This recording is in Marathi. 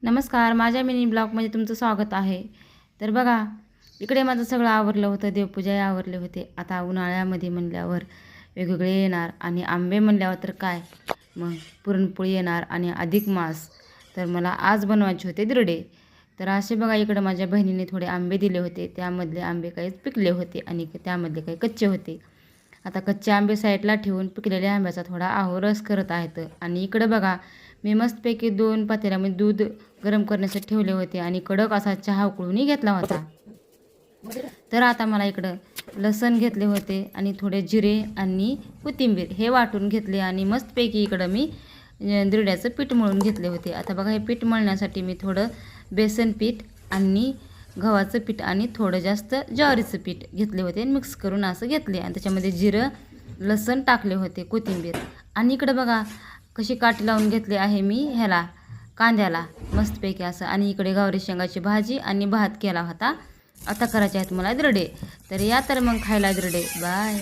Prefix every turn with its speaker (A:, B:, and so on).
A: नमस्कार, माझ्या मिनी ब्लॉगमध्ये तुमचं स्वागत आहे. तर बघा, इकडे माझं सगळं आवरलं होतं, देवपूजाही आवरले होते. आता उन्हाळ्यामध्ये म्हणल्यावर वेगवेगळे येणार आणि आंबे म्हणल्यावर तर काय, मग पुरणपोळी येणार आणि अधिक मास. तर मला आज बनवायचे होते धिरडे. तर असे बघा, इकडं माझ्या बहिणीने थोडे आंबे दिले होते. त्यामधले आंबे काही पिकले होते आणि त्यामधले काही कच्चे होते. आता कच्चे आंबे साईडला ठेवून पिकलेल्या आंब्याचा थोडा रस करत आहेत. आणि इकडं बघा, मी मस्तपैकी 2 पातेल्यामध्ये दूध गरम करण्यासाठी ठेवले होते आणि कडक असा चहा उकळूनही घेतला होता. तर आता मला इकडं लसण घेतले होते आणि थोडे जिरे आणि कोथिंबीर हे वाटून घेतले आणि मस्तपैकी इकडं मी धिरड्याचं पीठ मळून घेतले होते. आता बघा, हे पीठ मळण्यासाठी मी थोडं बेसन पीठ आणि गव्हाचं पीठ आणि थोडं जास्त ज्वारीचं पीठ घेतले होते. मिक्स करून असं घेतले आणि त्याच्यामध्ये जिरं लसण टाकले होते, कोथिंबीर. आणि इकडं बघा कशी काठी लावून घेतली आहे मी ह्याला कांद्याला मस्तपैकी असं. आणि इकडे गावरी शेंगाची भाजी आणि भात केला होता. आता करायचे आहेत मला धिरडे. तर या तर मग खायला धिरडे. बाय.